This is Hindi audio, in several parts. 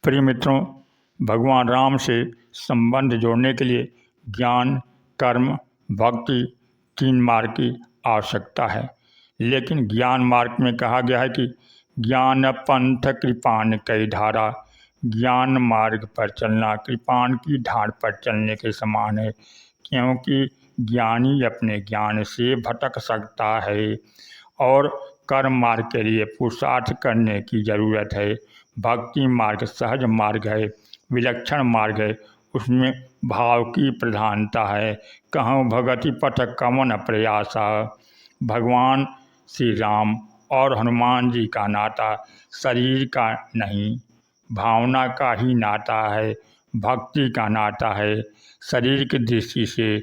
प्रिय मित्रों, भगवान राम से संबंध जोड़ने के लिए ज्ञान, कर्म, भक्ति तीन मार्ग की आवश्यकता है। लेकिन ज्ञान मार्ग में कहा गया है कि ज्ञान पंथ कृपाण कई धारा। ज्ञान मार्ग पर चलना कृपाण की ढाल पर चलने के समान है, क्योंकि ज्ञानी अपने ज्ञान से भटक सकता है और कर्म मार्ग के लिए पुरुषार्थ करने की ज़रूरत है। भक्ति मार्ग सहज मार्ग है, विलक्षण मार्ग है, उसमें भाव की प्रधानता है। कहूँ भगति पथ कमन प्रयासा। भगवान श्री राम और हनुमान जी का नाता शरीर का नहीं, भावना का ही नाता है, भक्ति का नाता है। शरीर की दृष्टि से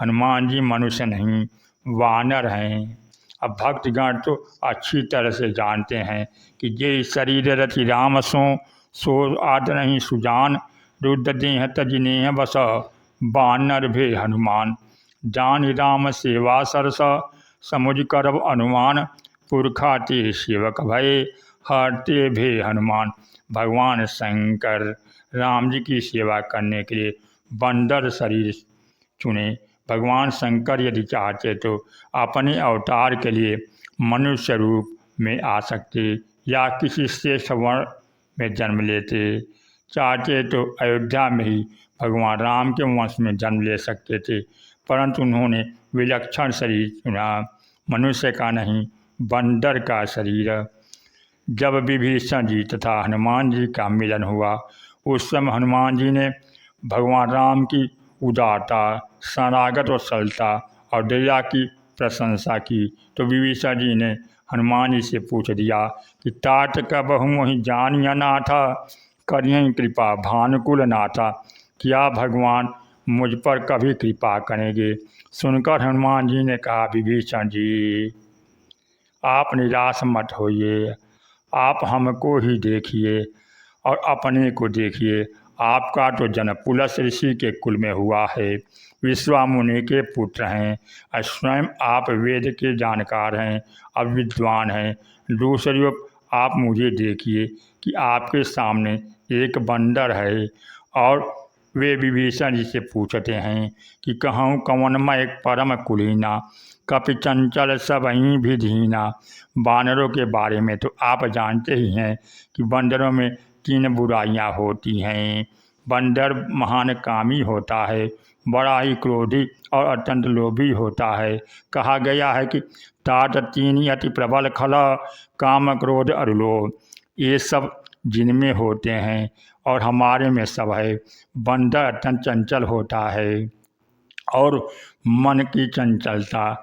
हनुमान जी मनुष्य नहीं, वानर हैं। अब भक्तगण तो अच्छी तरह से जानते हैं कि ये शरीर रति राम सो आद नहीं सुजान। रुद्र देह तज नेह बस बानर भे हनुमान। जान राम सेवा सरस समुझ करब अनुमान। पुरखा ते सेवक भय हरते भे हनुमान। भगवान शंकर राम जी की सेवा करने के लिए बंदर शरीर चुने। भगवान शंकर यदि चाहते तो अपने अवतार के लिए मनुष्य रूप में आ सकते या किसी श्रेष्ठ वर्ण में जन्म लेते। चाहते तो अयोध्या में ही भगवान राम के वंश में जन्म ले सकते थे, परंतु उन्होंने विलक्षण शरीर चुना, मनुष्य का नहीं, बंदर का शरीर। जब विभीषण जी तथा हनुमान जी का मिलन हुआ, उस समय हनुमान जी ने भगवान राम की उदारता, शरणागत और सरलता और दया की प्रशंसा की, तो विभीषण जी ने हनुमान जी से पूछ दिया कि तात कबहु मोहि जानिया नाथा, करियहि कृपा भानुकुल नाथा। क्या भगवान मुझ पर कभी कृपा करेंगे? सुनकर हनुमान जी ने कहा, विभीषण जी, आप निराश मत होइए, आप हमको ही देखिए और अपने को देखिए। आपका तो जन्म पुलस ऋषि के कुल में हुआ है, विश्वामुनि के पुत्र हैं, और स्वयं आप वेद के जानकार हैं, अब विद्वान हैं। दूसरी ओर आप मुझे देखिए कि आपके सामने एक बंदर है और वे विभीषण जी से पूछते हैं कि कहूँ कवनमा एक परम कुलीना, कपि चंचल सबहीं विधीना। बानरों के बारे में तो आप जानते ही हैं कि बंदरों में तीन बुराइयां होती हैं। बंदर महान कामी होता है, बड़ा ही क्रोधी और अत्यंत लोभी होता है। कहा गया है कि तात तीन अति प्रबल खल, काम क्रोध और लोभ। ये सब जिनमें होते हैं और हमारे में सब है। बंदर अत्यंत चंचल होता है और मन की चंचलता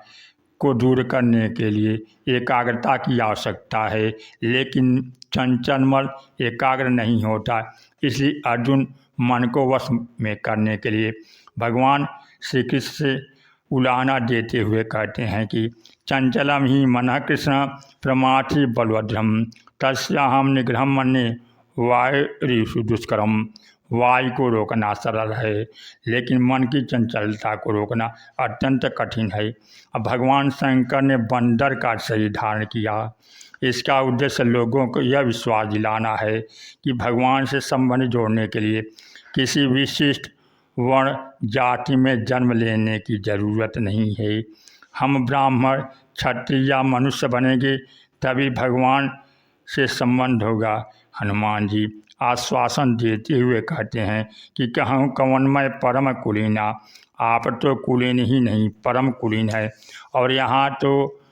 को दूर करने के लिए एकाग्रता की आवश्यकता है, लेकिन चंचल मन एकाग्र नहीं होता। इसलिए अर्जुन मन को वश में करने के लिए भगवान श्री कृष्ण से उलाहना देते हुए कहते हैं कि चंचलम ही मनः कृष्ण प्रमाथि बलवध्रम, तस्याहम निग्रहम मन्ये वायुरिषु दुष्करम। वायु को रोकना सरल है, लेकिन मन की चंचलता को रोकना अत्यंत कठिन है। अब भगवान शंकर ने बंदर का शरीर धारण किया। इसका उद्देश्य लोगों को यह विश्वास दिलाना है कि भगवान से संबंध जोड़ने के लिए किसी विशिष्ट वर्ण जाति में जन्म लेने की ज़रूरत नहीं है। हम ब्राह्मण, क्षत्रिय या मनुष्य बनेंगे तभी भगवान से संबंध होगा। हनुमान जी आश्वासन देते हुए कहते हैं कि कहूँ कवनमय परम कुलीना। आप तो कुलीन ही नहीं, परम कुलीन है। और यहाँ तो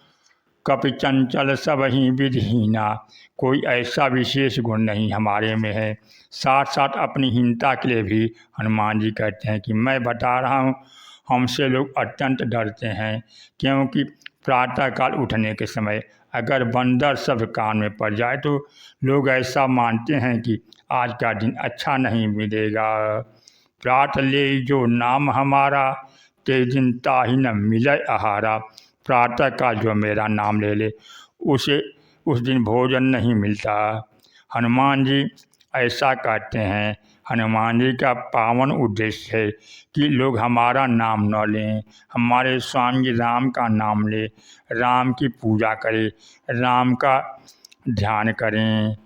कपि चंचल सब ही विधिहीना, कोई ऐसा विशेष गुण नहीं हमारे में है। साथ साथ अपनी हीनता के लिए भी हनुमान जी कहते हैं कि मैं बता रहा हूँ, हमसे लोग अत्यंत डरते हैं, क्योंकि प्रातःकाल उठने के समय अगर बंदर सब कान में पड़ जाए तो लोग ऐसा मानते हैं कि आज का दिन अच्छा नहीं मिलेगा। प्रात ले जो नाम हमारा, ते दिन ताहि न मिले आहारा। प्रातःकाल जो मेरा नाम ले ले उसे उस दिन भोजन नहीं मिलता। हनुमान जी ऐसा कहते हैं। हनुमान जी का पावन उद्देश्य है कि लोग हमारा नाम न लें, हमारे स्वामी राम का नाम लें, राम की पूजा करें, राम का ध्यान करें।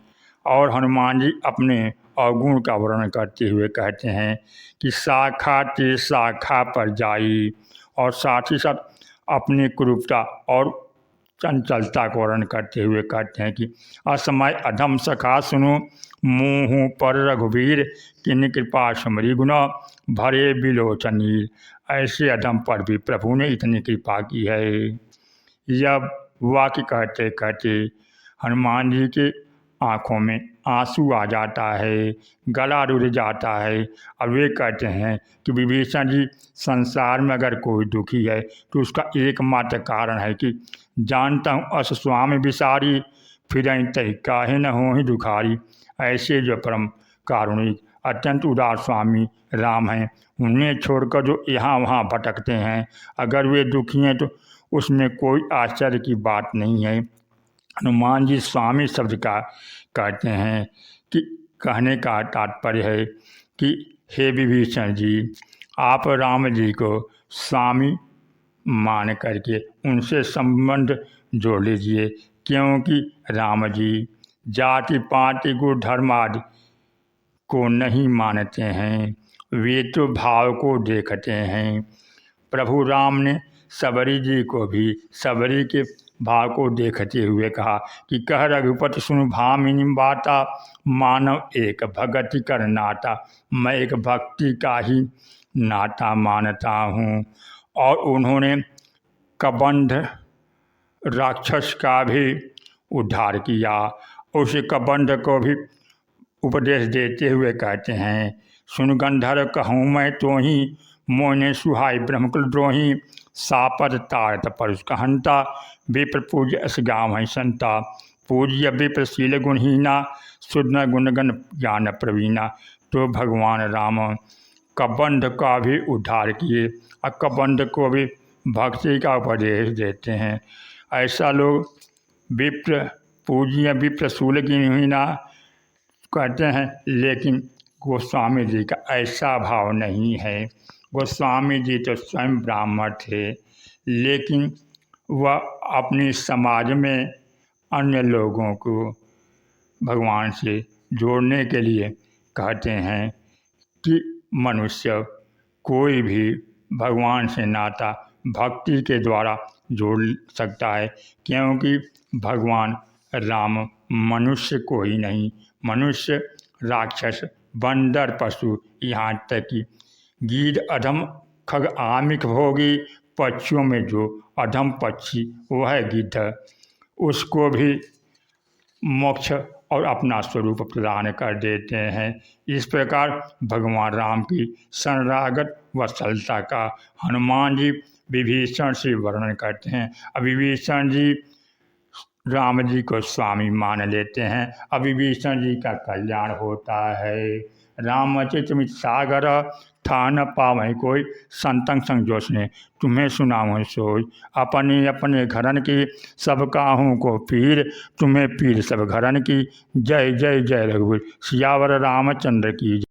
और हनुमान जी अपने अवगुण का वर्णन करते हुए कहते हैं कि शाखा ते शाखा पर जाई, और साथ ही साथ अपनी कुरूपता और चंचलता का वर्णन करते हुए कहते हैं कि असमय अधम सखा सुनो मुँह पर रघुवीर, किन कृपा सुमरी गुना भरे बिलोचनीर। ऐसे अधम पर भी प्रभु ने इतनी कृपा की है। यह वाक्य कहते कहते हनुमान जी के आँखों में आंसू आ जाता है, गला रुझ जाता है। और वे कहते हैं कि विभीषण जी, संसार में अगर कोई दुखी है तो उसका एकमात्र कारण है कि जानता हूँ अस स्वामी विसारी, फिर तही काहे न हो ही दुखारी। ऐसे जो परम कारुणिक अत्यंत उदार स्वामी राम हैं, उन्हें छोड़कर जो यहाँ वहाँ भटकते हैं, अगर वे दुखी हैं तो उसमें कोई आश्चर्य की बात नहीं है। हनुमान जी स्वामी शब्द का कहते हैं कि कहने का तात्पर्य है कि हे विभीषण जी, आप राम जी को स्वामी मान करके उनसे संबंध जोड़ लीजिए, क्योंकि राम जी जाति पाति गुण धर्म आदि को नहीं मानते हैं, वे तो भाव को देखते हैं। प्रभु राम ने सबरी जी को भी सबरी के भाव को देखते हुए कहा कि कह रघुपति सुनु भामिनी बाता, मानव एक भगति कर नाता, मैं एक भक्ति का ही नाता मानता हूँ। और उन्होंने कबंध राक्षस का भी उद्धार किया। उस कबंध को भी उपदेश देते हुए कहते हैं, सुन गंधर्व कहूँ मैं तो ही, मोने सुहाई ब्रह्मकुल द्रोही, सापद तारत परुष कहंता, विप्र पूज्य अस गाँव है संता, पूज्य विप्र शील गुणहीना, शुद्ध गुणगण ज्ञान प्रवीणा। तो भगवान राम कबंध का भी उद्धार किए और कबंध को भी भक्ति का उपदेश देते हैं। ऐसा लोग विप्र पूज्य विप्र शूल गुणहीना कहते हैं, लेकिन गोस्वामी जी का ऐसा भाव नहीं है। गोस्वामी जी तो स्वयं ब्राह्मण थे, लेकिन वह अपने समाज में अन्य लोगों को भगवान से जोड़ने के लिए कहते हैं कि मनुष्य कोई भी भगवान से नाता भक्ति के द्वारा जोड़ सकता है, क्योंकि भगवान राम मनुष्य को ही नहीं, मनुष्य राक्षस बंदर पशु यहाँ तक कि गीध अधम खग आमिक भोगी, पक्षियों में जो अधम पक्षी वो है गिद्ध, उसको भी मोक्ष और अपना स्वरूप प्रदान कर देते हैं। इस प्रकार भगवान राम की शरणागत वत्सलता का हनुमान जी विभीषण से वर्णन करते हैं। अब विभीषण जी राम जी को स्वामी मान लेते हैं, अब विभीषण जी का कल्याण होता है। रामचरित सागर था न पावै कोई, संतंग संग जोशने तुम्हें सुनाऊँ सोई, अपने अपने घरन की सब काहूँ को पीर, तुम्हें पीर सब घरन की, जय जय जय रघुवीर, सियावर रामचंद्र की।